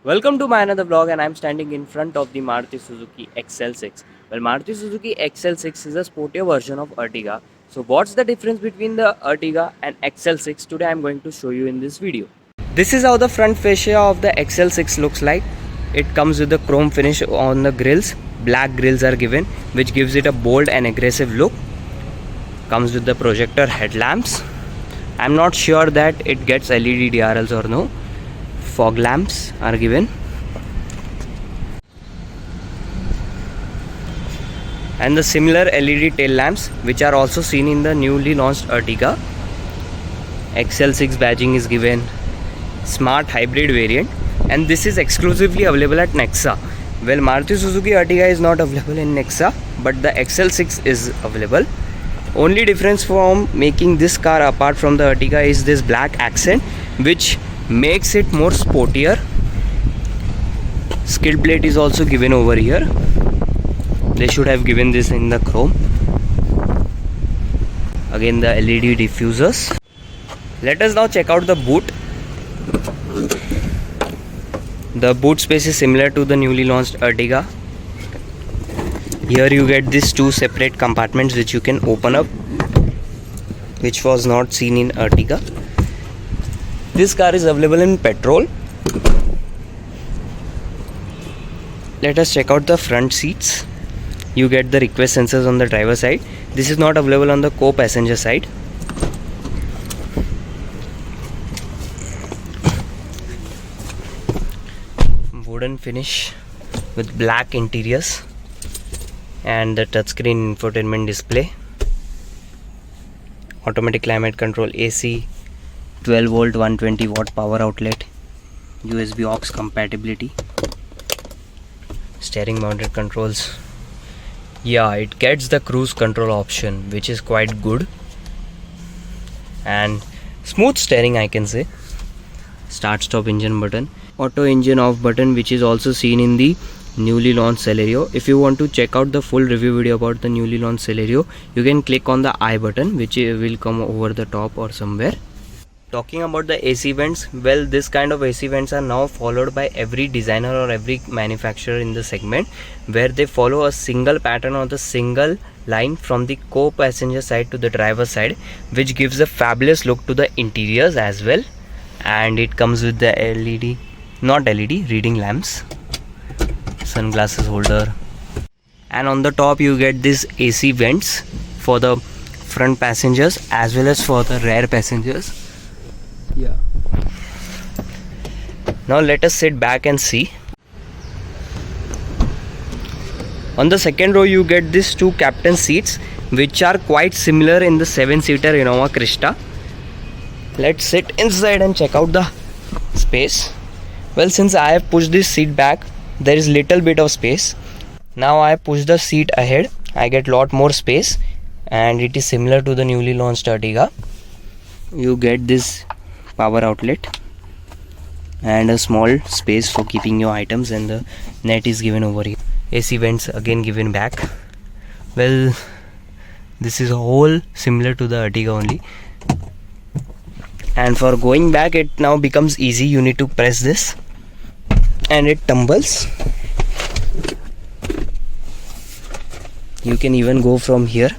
Welcome to my another vlog, and I'm standing in front of the Maruti Suzuki XL6. Well, Maruti Suzuki XL6 is a sportier version of Ertiga. So what's the difference between the Ertiga and XL6? Today I'm going to show you in this video. This is how the front fascia of the XL6 looks like. It comes with the chrome finish on the grills. Black grills are given, which gives it a bold and aggressive look. Comes with the projector headlamps. I'm not sure that it gets LED DRLs or no. Fog lamps are given, and the similar LED tail lamps which are also seen in the newly launched Ertiga. XL6 badging is given. Smart hybrid variant, and this is exclusively available at Nexa. Well, Maruti Suzuki Ertiga is not available in Nexa, but the XL6 is available. Only difference from making this car apart from the Ertiga is this black accent, which makes it more sportier. Skid plate is also given over here. They should have given this in the chrome. Again, the LED diffusers. Let us now check out the boot. The boot space is similar to the newly launched Ertiga. Here you get these two separate compartments which you can open up, which was not seen in Ertiga. This car is available in petrol. Let us check out the front seats. You get the request sensors on the driver side. This is not available on the co-passenger side. Wooden finish with black interiors and the touchscreen infotainment display. Automatic climate control, AC, 12 volt 120 watt power outlet, USB aux compatibility, steering mounted controls. Yeah, it gets the cruise control option, which is quite good, and smooth steering, I can say. Start stop engine button, auto engine off button, which is also seen in the newly launched Celerio. If you want to check out the full review video about the newly launched Celerio, you can click on the I button, which will come over the top or somewhere. Talking about the AC vents, well, this kind of AC vents are now followed by every designer or every manufacturer in the segment, where they follow a single pattern or the single line from the co-passenger side to the driver side, which gives a fabulous look to the interiors as well. And it comes with the reading lamps, sunglasses holder, and on the top you get these AC vents for the front passengers as well as for the rear passengers. Yeah. Now let us sit back and see. On the second row you get these two captain seats, which are quite similar in the 7-seater Innova Krista. Let's sit inside and check out the space. Well, since I have pushed this seat back, there is little bit of space. Now I push the seat ahead, I get lot more space, and it is similar to the newly launched Ertiga. You get this power outlet and a small space for keeping your items, and the net is given over here. AC vents again given back. Well, this is whole similar to the Ertiga only, and for going back it now becomes easy. You need to press this and it tumbles. You can even go from here.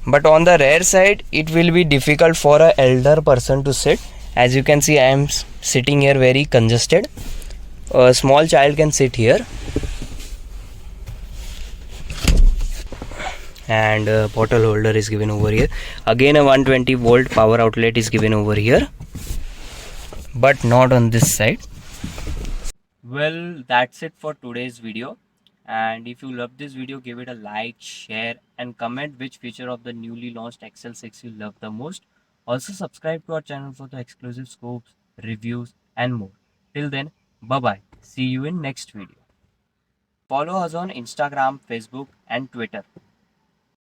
But on the rear side it will be difficult for an elder person to sit. As you can see, I am sitting here very congested. A small child can sit here. And a bottle holder is given over here. Again, a 120 volt power outlet is given over here, but not on this side. Well, that's it for today's video. And if you love this video, give it a like, share, and comment which feature of the newly launched XL6 you love the most. Also subscribe to our channel for the exclusive scopes, reviews, and more. Till then, bye bye. See you in next video. Follow us on Instagram, Facebook, and Twitter.